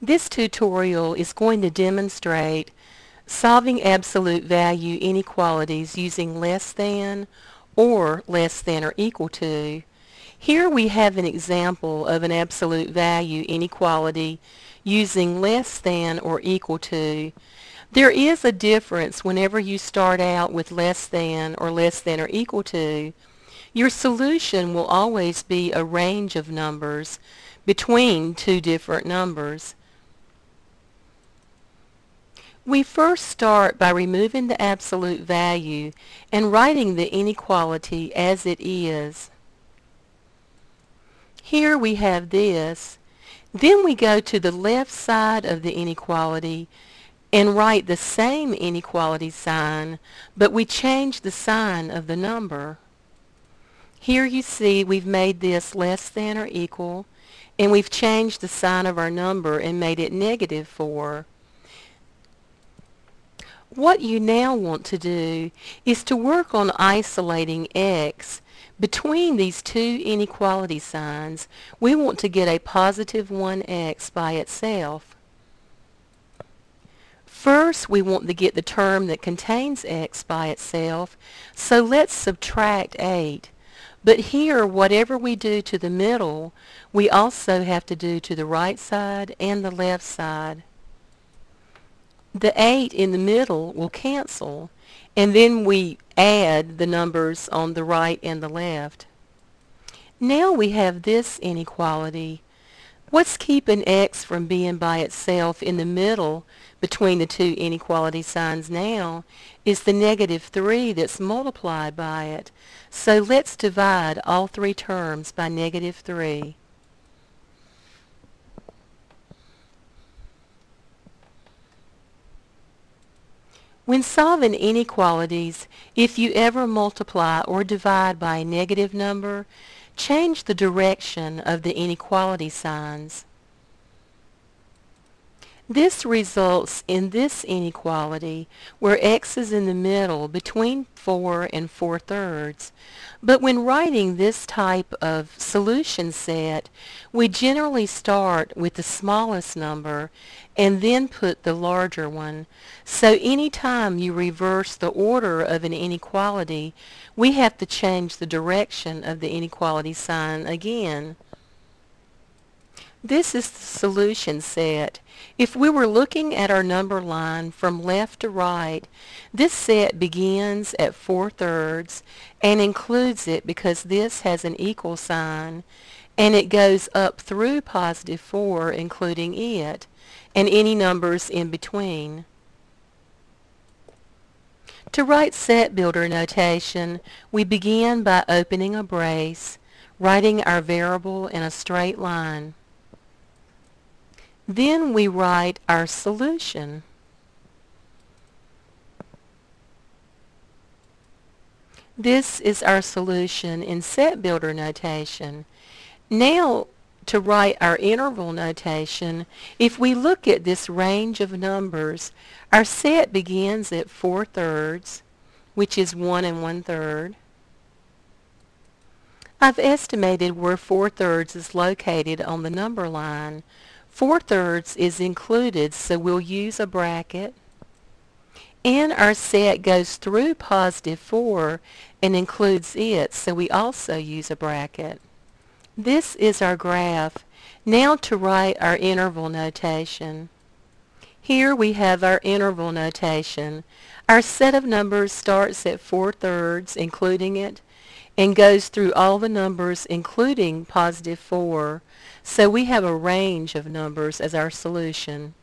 This tutorial is going to demonstrate solving absolute value inequalities using less than or equal to. Here we have an example of an absolute value inequality using less than or equal to. There is a difference whenever you start out with less than or equal to. Your solution will always be a range of numbers between two different numbers. We first start by removing the absolute value and writing the inequality as it is. Here we have this. Then we go to the left side of the inequality and write the same inequality sign, but we change the sign of the number. Here you see we've made this less than or equal, and we've changed the sign of our number and made it -4. What you now want to do is to work on isolating x. Between these two inequality signs, we want to get a positive 1x by itself. First, we want to get the term that contains x by itself, so let's subtract 8. But here, whatever we do to the middle, we also have to do to the right side and the left side. The 8 in the middle will cancel, and then we add the numbers on the right and the left. Now we have this inequality. What's keeping x from being by itself in the middle between the two inequality signs now is the -3 that's multiplied by it. So let's divide all three terms by -3. When solving inequalities, if you ever multiply or divide by a negative number, change the direction of the inequality signs. This results in this inequality where x is in the middle between 4 and 4/3. But when writing this type of solution set, we generally start with the smallest number and then put the larger one. So anytime you reverse the order of an inequality, we have to change the direction of the inequality sign again. This is the solution set. If we were looking at our number line from left to right, this set begins at 4/3 and includes it because this has an equal sign, and it goes up through +4 including it, and any numbers in between. To write set builder notation, we begin by opening a brace, writing our variable in a straight line. Then we write our solution. This is our solution in set builder notation. Now to write our interval notation, if we look at this range of numbers, our set begins at 4/3, which is 1 1/3. I've estimated where 4/3 is located on the number line. 4/3 is included, so we'll use a bracket. And our set goes through +4 and includes it, so we also use a bracket. This is our graph. Now to write our interval notation. Here we have our interval notation. Our set of numbers starts at 4/3, including it, and goes through all the numbers including +4. So we have a range of numbers as our solution.